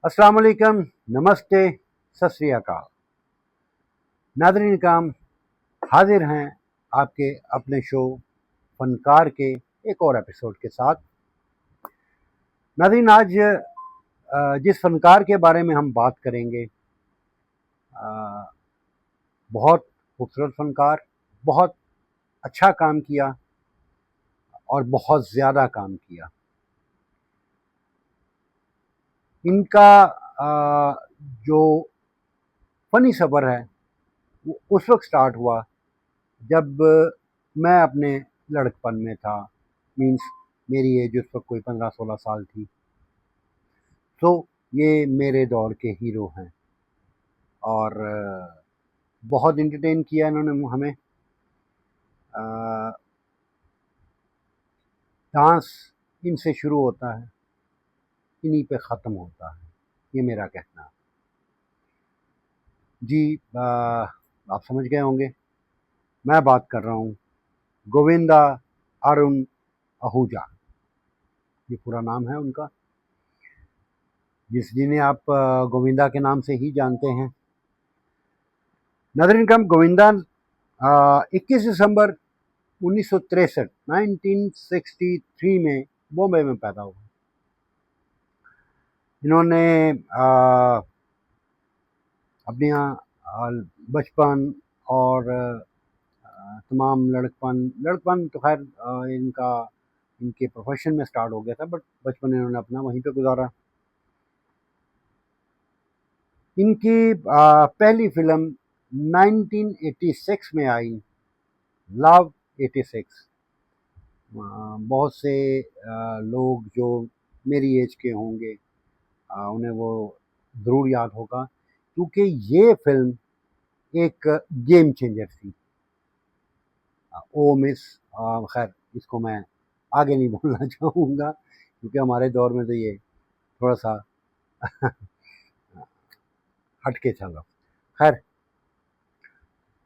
अस्सलाम वालेकुम, नमस्ते, सत श्री अकाल। नादरीन काम हाजिर हैं आपके अपने शो फनकार के एक और एपिसोड के साथ। नादरीन आज जिस फनकार के बारे में हम बात करेंगे बहुत खूबसूरत फनकार, बहुत अच्छा काम किया और बहुत ज़्यादा काम किया। इनका जो फ़नी सफ़र है वो उस वक्त स्टार्ट हुआ जब मैं अपने लड़कपन में था। मीन्स मेरी एज उस वक्त कोई 15-16 साल थी। तो ये मेरे दौर के हीरो हैं और बहुत इंटरटेन किया इन्होंने हमें। डांस इनसे शुरू होता है, इन्हीं पे ख़त्म होता है, ये मेरा कहना जी। आप समझ गए होंगे मैं बात कर रहा हूँ गोविंदा अरुण आहूजा, ये पूरा नाम है उनका, जिन्हें आप गोविंदा के नाम से ही जानते हैं। नादरीन कम गोविंदा 21 दिसंबर 1963 1963 में बॉम्बे में पैदा हुआ। इन्होंने अपने बचपन और तमाम लड़कपन तो खैर इनके प्रोफेशन में स्टार्ट हो गया था, बट बचपन इन्होंने अपना वहीं पे गुजारा। इनकी पहली फिल्म 1986 में आई, लव 86। बहुत से लोग जो मेरी एज के होंगे उन्हें वो ज़रूर याद होगा, क्योंकि ये फिल्म एक गेम चेंजर थी। ओ मिस, खैर इसको मैं आगे नहीं बोलना चाहूँगा क्योंकि हमारे दौर में तो ये थोड़ा सा हटके चला। खैर,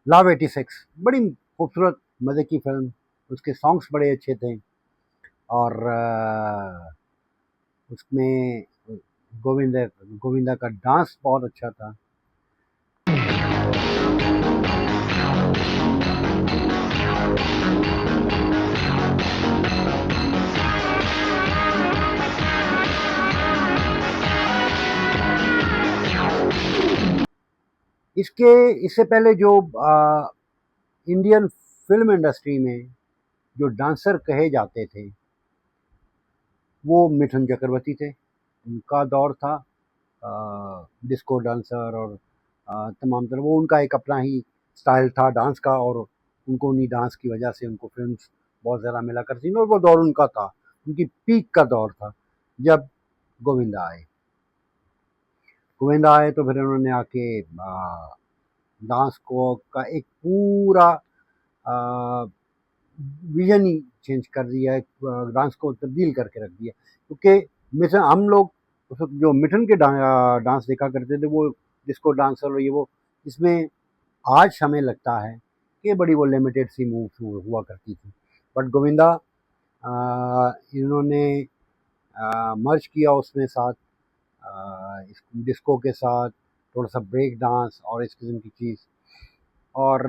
लव 86 बड़ी खूबसूरत मज़े की फिल्म, उसके सॉन्ग्स बड़े अच्छे थे और उसमें गोविंदा का डांस बहुत अच्छा था। इससे पहले जो इंडियन फिल्म इंडस्ट्री में जो डांसर कहे जाते थे वो मिथुन चक्रवर्ती थे। उनका दौर था डिस्को डांसर और तमाम तरह, वो उनका एक अपना ही स्टाइल था डांस का और उनको उन्हीं डांस की वजह से उनको फिल्म्स बहुत ज़्यादा मिला करती थी और वो दौर उनका था, उनकी पीक का दौर था। जब गोविंदा आए तो फिर उन्होंने आके डांस को का एक पूरा विजन ही चेंज कर दिया है, डांस को तब्दील करके रख दिया। क्योंकि मिथुन, हम लोग उस वक्त जो मिथुन के डांस देखा करते थे वो डिस्को डांसर और ये वो, इसमें आज हमें लगता है कि बड़ी वो लिमिटेड सी मूव्स हुआ करती थी। बट गोविंदा इन्होंने मर्ज किया उसमें साथ डिस्को के साथ थोड़ा सा ब्रेक डांस और इस किस्म की चीज़। और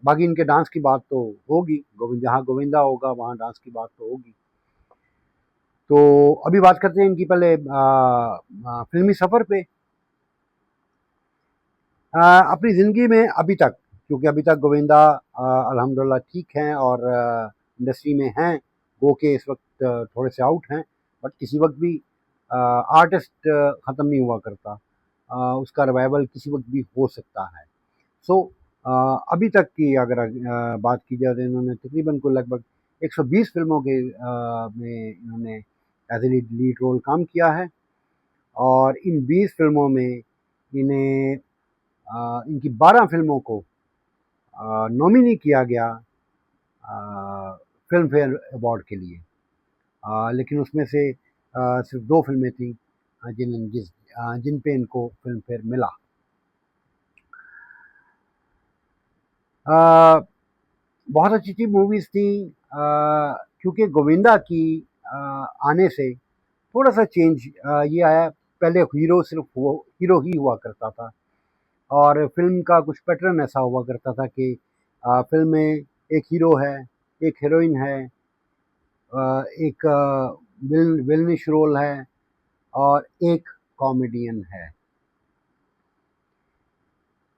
बाकी इनके डांस की बात तो होगी, जहाँ गोविंदा होगा वहाँ डांस की बात तो होगी। तो अभी बात करते हैं इनकी पहले फिल्मी सफ़र पे। अपनी ज़िंदगी में अभी तक, क्योंकि अभी तक गोविंदा अल्हम्दुलिल्लाह ठीक हैं और इंडस्ट्री में हैं, वो के इस वक्त थोड़े से आउट हैं, बट किसी वक्त भी आर्टिस्ट ख़त्म नहीं हुआ करता, उसका रिवाइवल किसी वक्त भी हो सकता है। सो अभी तक की अगर बात की जाए तो इन्होंने तकरीबन को लगभग 120 फिल्मों के में इन्होंने एज ए लीड रोल काम किया है और इन 20 फिल्मों में इन्हें इनकी 12 फिल्मों को नॉमिनी किया गया फिल्म फेयर अवार्ड के लिए, लेकिन उसमें से सिर्फ 2 फिल्में थीं जिन पे इनको फिल्म फेयर मिला। बहुत अच्छी मूवीज़ थी, क्योंकि गोविंदा की आने से थोड़ा सा चेंज ये आया पहले हीरो सिर्फ वो हीरो ही हुआ करता था, और फिल्म का कुछ पैटर्न ऐसा हुआ करता था कि फिल्म में एक हीरो है, एक हीरोइन है, एक विलनिश रोल है, और एक कॉमेडियन है।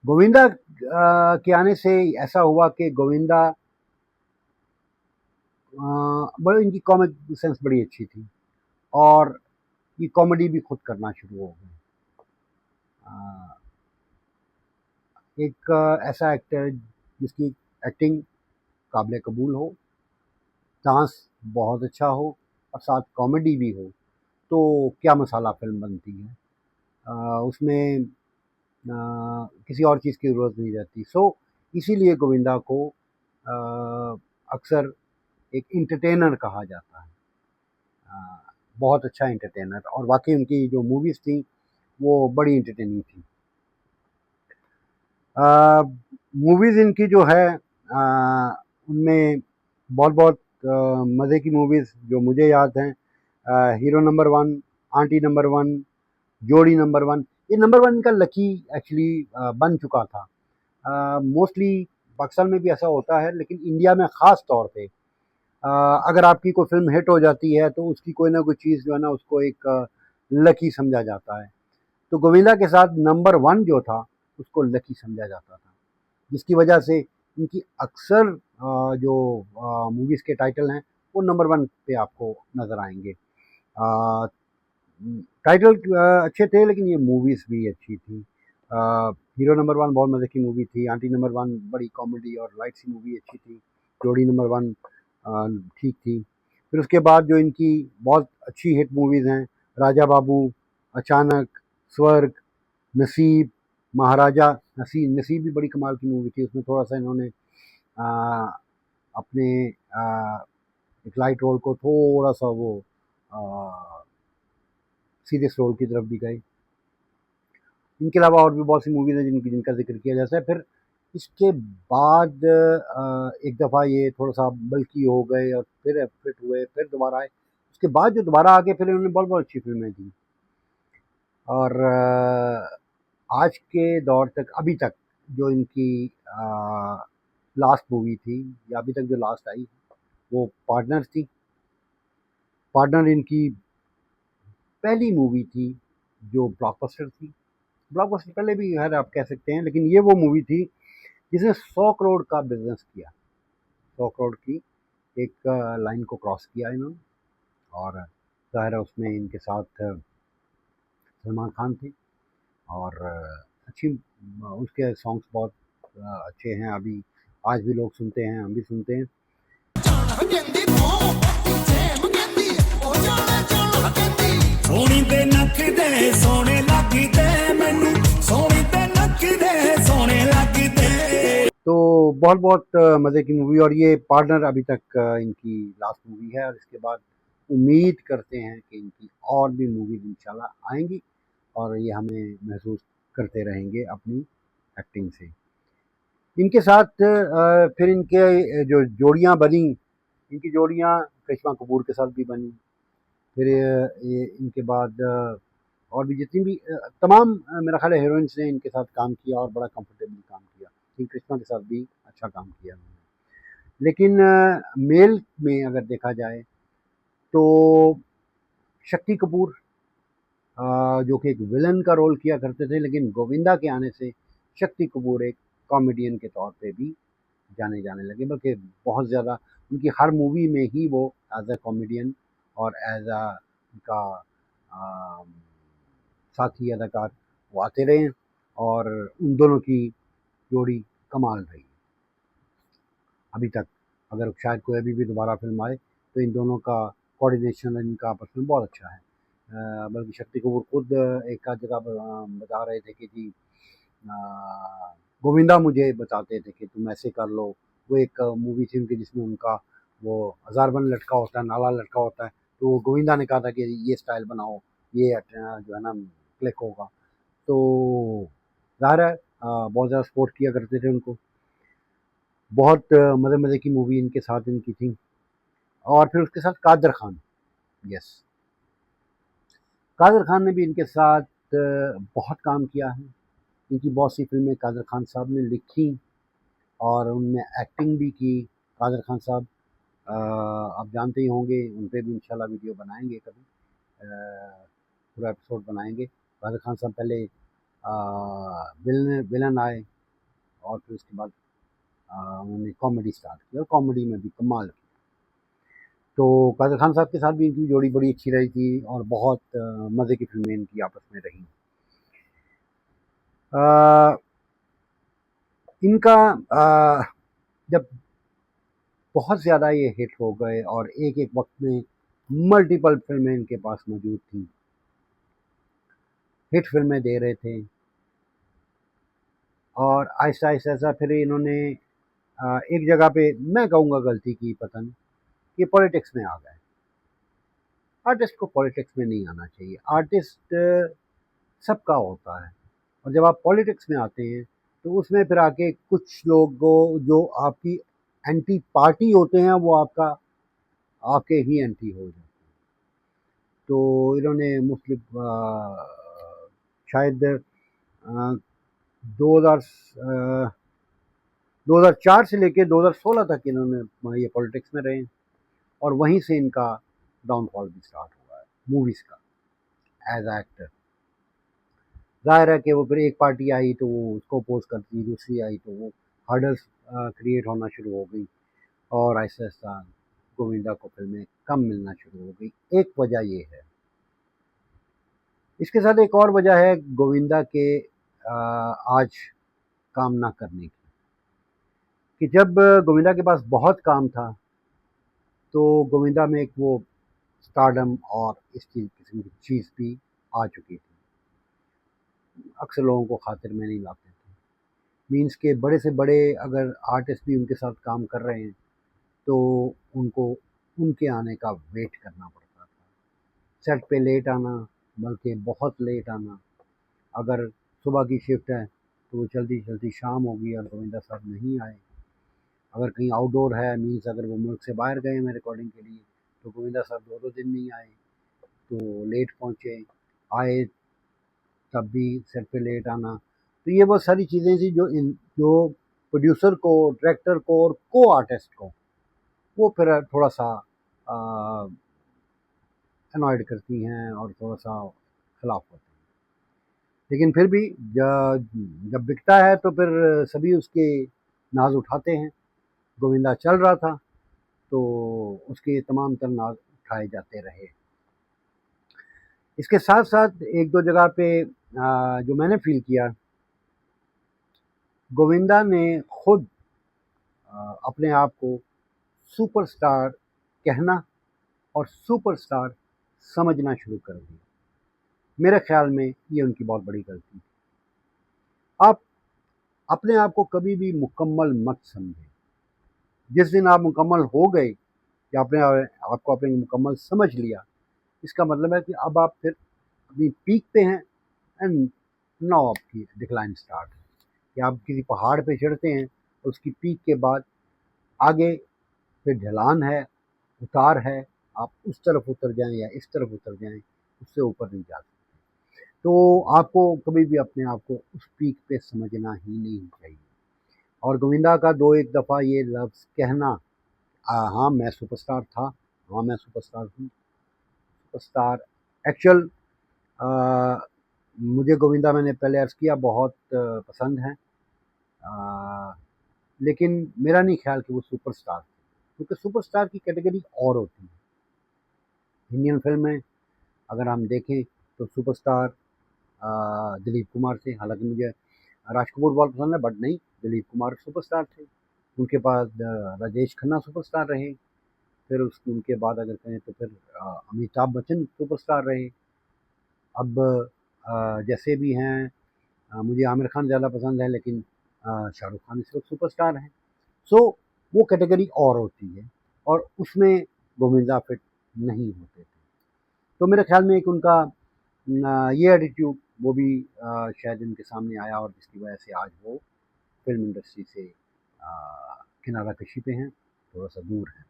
गोविंदा के आने से ऐसा हुआ कि गोविंदा बड़ी, इनकी कॉमिक सेंस बड़ी अच्छी थी, और ये कॉमेडी भी खुद करना शुरू हो गए। एक ऐसा एक्टर जिसकी एक्टिंग काबिल कबूल हो, डांस बहुत अच्छा हो, और साथ कॉमेडी भी हो, तो क्या मसाला फिल्म बनती है। उसमें किसी और चीज़ की ज़रूरत नहीं रहती। इसीलिए गोविंदा को अक्सर एक एंटरटेनर कहा जाता है, बहुत अच्छा एंटरटेनर, और वाकई उनकी जो मूवीज़ थी वो बड़ी एंटरटेनिंग थी। मूवीज़ इनकी जो है उनमें बहुत बहुत मज़े की मूवीज़ जो मुझे याद हैं, hero number one, aunty number one, जोड़ी नंबर वन। ये नंबर वन का लकी एक्चुअली बन चुका था। मोस्टली पाकिस्तान में भी ऐसा होता है, लेकिन इंडिया में ख़ास तौर पे अगर आपकी कोई फिल्म हिट हो जाती है तो उसकी कोई ना कोई चीज़ जो है ना उसको एक लकी समझा जाता है। तो गोविंदा के साथ नंबर वन जो था उसको लकी समझा जाता था, जिसकी वजह से इनकी अक्सर जो मूवीज़ के टाइटल हैं वो नंबर वन पे आपको नज़र आएंगे। टाइटल अच्छे थे, लेकिन ये मूवीज़ भी अच्छी थी। हीरो नंबर वन बहुत मज़े की मूवी थी, आंटी नंबर वन बड़ी कॉमेडी और लाइट सी मूवी अच्छी थी, जोड़ी नंबर वन ठीक थी। फिर उसके बाद जो इनकी बहुत अच्छी हिट मूवीज़ हैं, राजा बाबू, अचानक, स्वर्ग, नसीब, महाराजा। नसीब भी बड़ी कमाल की मूवी थी। उसमें थोड़ा सा इन्होंने अपने एक लाइट रोल को थोड़ा सा वो सीरियस रोल की तरफ भी गए। इनके अलावा और भी बहुत सी मूवीज़ हैं जिनका जिक्र किया जा सकता है। फिर इसके बाद एक दफ़ा ये थोड़ा सा बल्कि हो गए, और फिर फिट हुए, फिर दोबारा आए। उसके बाद जो दोबारा आके फिर इन्होंने बहुत बहुत अच्छी फिल्में दी, और आज के दौर तक अभी तक जो इनकी लास्ट मूवी थी, या अभी तक जो लास्ट आई वो पार्टनर थी। पार्टनर इनकी पहली मूवी थी जो ब्लॉकबस्टर थी। ब्लॉकबस्टर पहले भी खैर आप कह सकते हैं, लेकिन ये वो मूवी थी जिसने 100 करोड़ का बिजनेस किया। 100 करोड़ की एक लाइन को क्रॉस किया इन्होंने, और ज़ाहिर है उसमें इनके साथ सलमान खान थे, और अच्छी उसके सॉन्ग्स बहुत अच्छे हैं। अभी आज भी लोग सुनते हैं, हम भी सुनते हैं। सोनी दे नक दे सोने लगदे मैनू, सोनी दे नक दे सोने लगदे। तो बहुत बहुत मज़े की मूवी, और ये पार्टनर अभी तक इनकी लास्ट मूवी है, और इसके बाद उम्मीद करते हैं कि इनकी और भी मूवीज़ इंशाल्लाह आएंगी, और ये हमें महसूस करते रहेंगे अपनी एक्टिंग से। इनके साथ फिर इनके जो जोड़ियाँ बनी, इनकी जोड़ियाँ करिश्मा कपूर के साथ भी बनी। फिर ये इनके बाद और भी जितनी भी तमाम मेरा ख्याल है हीरोइंस ने इनके साथ काम किया, और बड़ा कंफर्टेबली काम किया। लेकिन करिश्मा के साथ भी अच्छा काम किया उन्होंने। लेकिन मेल में अगर देखा जाए तो शक्ति कपूर जो कि एक विलन का रोल किया करते थे, लेकिन गोविंदा के आने से शक्ति कपूर एक कॉमेडियन के तौर पे भी जाने जाने लगे, बल्कि बहुत ज़्यादा उनकी हर मूवी में ही वो एज अ कॉमेडियन और एज अ उनका साथी अदाकार वो आते रहे हैं, और उन दोनों की जोड़ी कमाल रही अभी तक। अगर शायद कोई अभी भी दोबारा फिल्म आए तो इन दोनों का कोऑर्डिनेशन इनका आपस में बहुत अच्छा है। बल्कि शक्ति कपूर खुद एक आध जगह बता रहे थे कि जी गोविंदा मुझे बताते थे कि तुम ऐसे कर लो। वो एक मूवी थी उनकी जिसमें उनका वो हज़ारबंद लटका होता है, नाला लटका होता है, तो गोविंदा ने कहा था कि ये स्टाइल बनाओ, ये जो है ना क्लिक होगा। तो ज़ाहिर है बहुत ज़्यादा सपोर्ट किया करते थे उनको। बहुत मज़े मज़े की मूवी इनके साथ इनकी थी। और फिर उसके साथ कादर खान, यस, कादर खान ने भी इनके साथ बहुत काम किया है। इनकी बहुत सी फिल्में कादर खान साहब ने लिखी और उनमें एक्टिंग भी की। कादर खान साहब आप जानते ही होंगे, उन पे भी इंशाल्लाह वीडियो बनाएंगे कभी, पूरा एपिसोड बनाएंगे। कादर खान साहब पहले विलन आए और फिर उसके बाद उन्होंने कॉमेडी स्टार्ट किया और कॉमेडी में भी कमाल की। तो कादर खान साहब के साथ भी इनकी जोड़ी बड़ी अच्छी रही थी और बहुत मज़े की फिल्में इनकी आपस में रही। इनका जब बहुत ज़्यादा ये हिट हो गए और एक एक वक्त में मल्टीपल फिल्में इनके पास मौजूद थी, हिट फिल्में दे रहे थे, और आहिस्ता आहिस्ता फिर इन्होंने एक जगह पे मैं कहूँगा गलती की, पता नहीं, कि पॉलिटिक्स में आ गए। आर्टिस्ट को पॉलिटिक्स में नहीं आना चाहिए। आर्टिस्ट सबका होता है, और जब आप पॉलिटिक्स में आते हैं तो उसमें फिर आके कुछ लोग जो आपकी एंटी पार्टी होते हैं वो आपके ही एंटी हो जाते हैं। तो इन्होंने मुस्लिम शायद 2004 से लेके 2016 तक इन्होंने ये पॉलिटिक्स में रहे, और वहीं से इनका डाउनफॉल भी स्टार्ट हुआ है मूवीज़ का एज एक्टर। ज़ाहिर है कि वो फिर एक पार्टी आई तो वो उसको अपोज करती, दूसरी आई तो वो हर्डल्स क्रिएट होना शुरू हो गई, और आहिस्ता आहिस्ता गोविंदा को फिल्में कम मिलना शुरू हो गई। एक वजह ये है। इसके साथ एक और वजह है गोविंदा के आज काम ना करने की, कि जब गोविंदा के पास बहुत काम था तो गोविंदा में एक वो स्टारडम और इस किस्म की चीज़ भी आ चुकी थी। अक्सर लोगों को खातिर में नहीं लाते थे। मीन्स के बड़े से बड़े अगर आर्टिस्ट भी उनके साथ काम कर रहे हैं तो उनको उनके आने का वेट करना पड़ता था। सेट पे लेट आना, बल्कि बहुत लेट आना। अगर सुबह की शिफ्ट है तो वो जल्दी जल्दी शाम होगी और गोविंदा साहब नहीं आए। अगर कहीं आउटडोर है, मीन्स अगर वो मुल्क से बाहर गए हैं रिकॉर्डिंग के लिए, तो गोविंदा साहब 2-2 दिन नहीं आए, तो लेट पहुँचे। आए तब भी सेट पे लेट आना। तो ये बहुत सारी चीज़ें थी जो प्रोड्यूसर को, डायरेक्टर को और को आर्टिस्ट को वो फिर थोड़ा सा अनॉयड करती हैं और थोड़ा सा खिलाफ होती हैं। लेकिन फिर भी जब बिकता है तो फिर सभी उसके नाज उठाते हैं। गोविंदा चल रहा था तो उसके तमाम तर नाज उठाए जाते रहे। इसके साथ साथ एक दो जगह पे जो मैंने फील किया, गोविंदा ने खुद अपने आप को सुपरस्टार कहना और सुपरस्टार समझना शुरू कर दिया। मेरे ख्याल में ये उनकी बहुत बड़ी गलती थी। आप अपने आप को कभी भी मुकम्मल मत समझें। जिस दिन आप मुकम्मल हो गए या आपको आपने मुकम्मल समझ लिया, इसका मतलब है कि अब आप फिर अपनी पीक पे हैं एंड नाउ आपकी डिक्लाइन स्टार्ट है। कि आप किसी पहाड़ पे चढ़ते हैं, उसकी पीक के बाद आगे फिर ढलान है, उतार है, आप उस तरफ उतर जाएं या इस तरफ उतर जाएं, उससे ऊपर नहीं जा सकते। तो आपको कभी भी अपने आप को उस पीक पे समझना ही नहीं चाहिए। और गोविंदा का दो एक दफ़ा ये लफ्ज़ कहना, हाँ मैं सुपरस्टार था, हाँ मैं सुपरस्टार हूँ, सुपरस्टार एक्चुअल मुझे गोविंदा, मैंने पहले अर्ज़ किया, बहुत पसंद हैं, लेकिन मेरा नहीं ख्याल कि वो सुपरस्टार थे, क्योंकि सुपरस्टार की कैटेगरी और होती है। इंडियन फिल्म में अगर हम देखें तो सुपरस्टार दिलीप कुमार थे। हालांकि मुझे राज कपूर बहुत पसंद है, बट नहीं, दिलीप कुमार सुपरस्टार थे। उनके बाद राजेश खन्ना सुपरस्टार रहे। फिर उनके बाद अगर कहें तो फिर अमिताभ बच्चन सुपरस्टार रहे। अब जैसे भी हैं, मुझे आमिर खान ज़्यादा पसंद है, लेकिन शाहरुख खान इस वक्त सुपरस्टार हैं। सो वो कैटेगरी और होती है और उसमें गोविंदा फिट नहीं होते थे। तो मेरे ख्याल में एक उनका ये एटीट्यूड वो भी शायद इनके सामने आया, और जिसकी वजह से आज वो फिल्म इंडस्ट्री से किनारा कशी पे हैं, थोड़ा सा दूर हैं।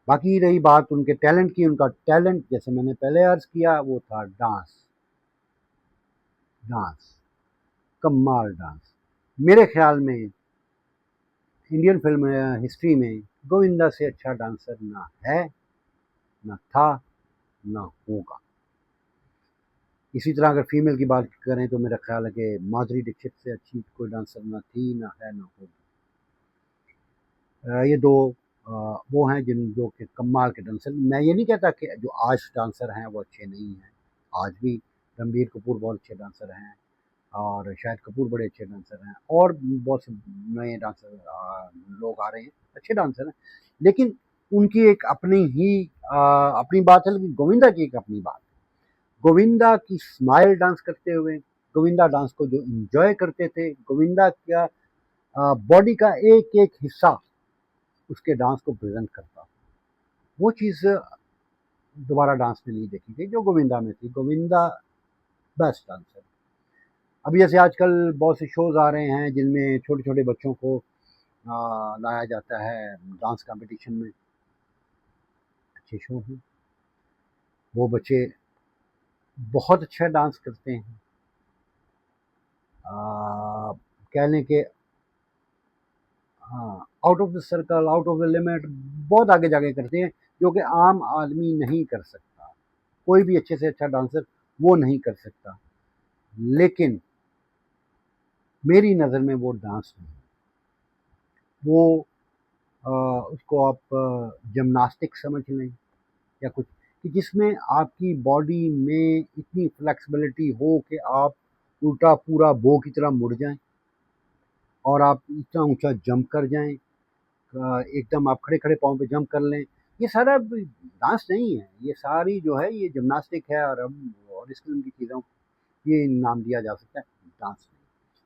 बाकी रही बात उनके टैलेंट की, उनका टैलेंट जैसे मैंने पहले अर्ज किया वो था डांस। डांस, कमाल डांस। मेरे ख्याल में इंडियन फिल्म हिस्ट्री में गोविंदा से अच्छा डांसर ना है, ना था, ना होगा। इसी तरह अगर फीमेल की बात करें तो मेरा ख्याल है कि माधुरी दीक्षित से अच्छी कोई डांसर ना थी, ना है, ना होगी। ये दो वो हैं जिन जो कि कमाल के डांसर। मैं ये नहीं कहता कि जो आज डांसर हैं वो अच्छे नहीं हैं, आज भी रणबीर कपूर बहुत अच्छे डांसर हैं और शाहिद कपूर बड़े अच्छे डांसर हैं और बहुत से नए डांसर लोग आ रहे हैं, अच्छे डांसर हैं। लेकिन उनकी एक अपनी ही अपनी बात है, लेकिन गोविंदा की एक अपनी बात। गोविंदा की स्माइल डांस करते हुए, गोविंदा डांस को जो एंजॉय करते थे, गोविंदा का बॉडी का एक एक हिस्सा उसके डांस को प्रेजेंट करता, वो चीज़ दोबारा डांस में नहीं देखी गई जो गोविंदा में थी। Govinda best dancer. अभी जैसे आजकल बहुत से शोज आ रहे हैं जिनमें छोटे छोटे बच्चों को लाया जाता है डांस कंपटीशन में, अच्छे शो हैं, वो बच्चे बहुत अच्छा डांस करते हैं। कह लें कि हाँ, out of the circle, out of the limit बहुत आगे जाके करते हैं, जो कि आम आदमी नहीं कर सकता। कोई भी अच्छे से अच्छा डांसर वो नहीं कर सकता। लेकिन मेरी नज़र में वो डांस नहीं, वो उसको आप जिम्नास्टिक समझ लें या कुछ, कि जिसमें आपकी बॉडी में इतनी फ्लेक्सिबिलिटी हो कि आप उल्टा पूरा बो की तरह मुड़ जाएं और आप इतना ऊंचा जंप कर जाएं, एकदम आप खड़े खड़े पाँव पे जंप कर लें। ये सारा डांस नहीं है, ये सारी जो है ये जिम्नास्टिक है और हम और इस किस्म की चीज़ों ये नाम दिया जा सकता है, डांस नहीं।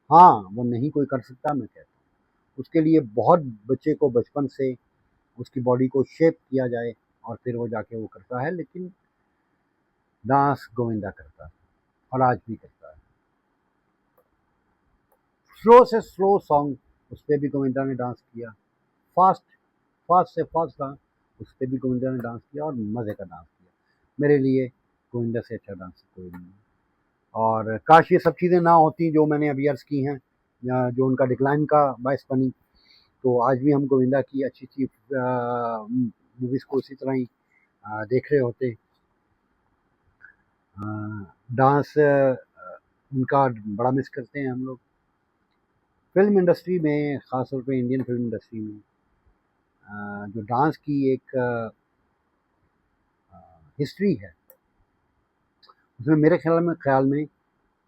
हाँ, वो नहीं कोई कर सकता मैं कहता हूँ, उसके लिए बहुत बच्चे को बचपन से उसकी बॉडी को शेप किया जाए और फिर वो जाके वो करता है। लेकिन डांस गोविंदा करता है और आज भी करता है। स्लो से स्लो सॉन्ग उस पर भी गोविंदा ने डांस किया, फास्ट फास्ट से फास्ट डांस उस पर भी गोविंदा ने डांस किया और मज़े का डांस किया। मेरे लिए गोविंदा से अच्छा डांस कोई नहीं है। और काश ये सब चीज़ें ना होती जो मैंने अभी अर्ज़ की हैं, या जो उनका डिक्लाइन का बायस बनी, तो आज भी हम गोविंदा की अच्छी अच्छी मूवीज़ को इसी तरह ही देख रहे होते। डांस उनका बड़ा मिस करते हैं हम लोग। फिल्म इंडस्ट्री में, ख़ास तौर पे इंडियन फिल्म इंडस्ट्री में जो डांस की एक हिस्ट्री है, उसमें मेरे ख्याल में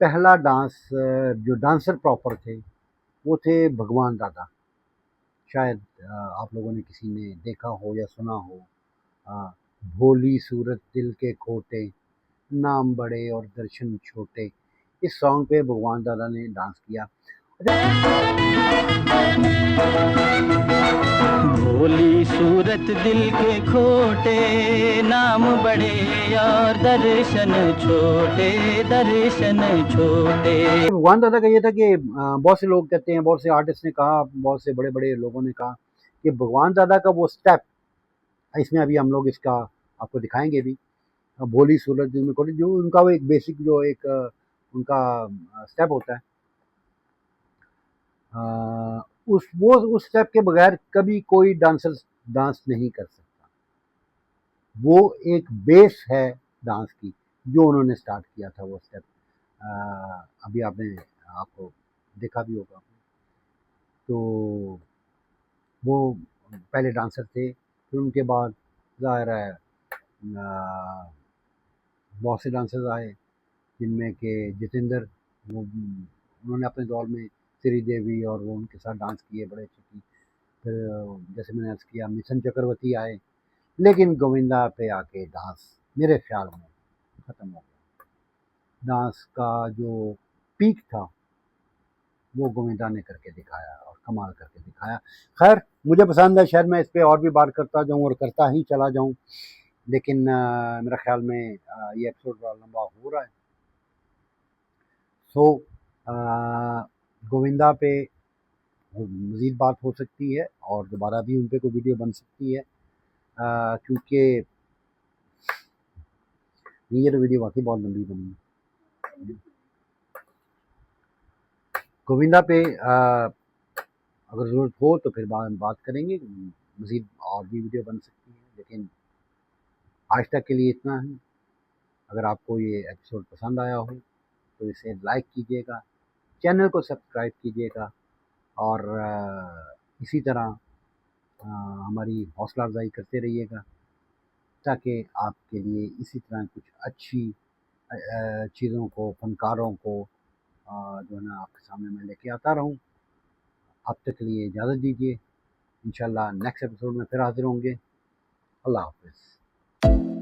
पहला डांस जो डांसर प्रॉपर थे वो थे भगवान दादा। शायद आप लोगों ने किसी ने देखा हो या सुना हो, अ, भोली सूरत दिल के खोटे, नाम बड़े और दर्शन छोटे, इस सॉन्ग पे भगवान दादा ने डांस किया। भोली सूरत दिल के खोटे, नाम बड़े और दर्शन छोटे, दर्शन छोटे। भगवान दादा का ये था कि बहुत से लोग कहते हैं, बहुत से आर्टिस्ट ने कहा, बहुत से बड़े बड़े लोगों ने कहा कि भगवान दादा का वो स्टेप, इसमें अभी हम लोग इसका आपको दिखाएंगे भी, भोली सूरत दिल में खोटे, जो उनका वो एक बेसिक जो एक उनका स्टेप होता है, उस स्टेप के बगैर कभी कोई डांसर डांस नहीं कर सकता। वो एक बेस है डांस की, जो उन्होंने स्टार्ट किया था वो स्टेप। अभी आपने आपको देखा भी होगा। तो वो पहले डांसर थे, फिर उनके बाद ज़ाहिर है बहुत से डांसर्स आए जिनमें कि जितेंद्र, वो उन्होंने अपने दौर में श्री देवी और वो उनके साथ डांस किए बड़े अच्छे की। फिर जैसे मैंने अर्ज़ किया मिशन चक्रवर्ती आए, लेकिन गोविंदा पे आके डांस मेरे ख्याल में ख़त्म हो गया। डांस का जो पीक था वो गोविंदा ने करके दिखाया और कमाल करके दिखाया। खैर मुझे पसंद है, शायद मैं इस पर और भी बात करता जाऊँ और करता ही चला जाऊँ, लेकिन मेरा ख्याल में ये एपिसोड बड़ा लंबा हो रहा है। सो गोविंदा पे मज़ीद बात हो सकती है और दोबारा भी उन पे कोई वीडियो बन सकती है। क्योंकि ये तो वीडियो वाकई बहुत लंबी बनी है। गोविंदा पे अगर ज़रूरत हो तो फिर बात करेंगे, मज़ीद और भी वीडियो बन सकती है, लेकिन आज तक के लिए इतना है। अगर आपको ये एपिसोड पसंद आया हो तो इसे लाइक कीजिएगा, चैनल को सब्सक्राइब कीजिएगा और इसी तरह हमारी हौसला अफजाई करते रहिएगा, ताकि आपके लिए इसी तरह कुछ अच्छी चीज़ों को, फनकारों को जो है ना आपके सामने मैं लेके आता रहूं। अब तक के लिए इजाज़त दीजिए, इंशाल्लाह नेक्स्ट एपिसोड में फिर हाजिर होंगे। अल्लाह हाफ़िज़।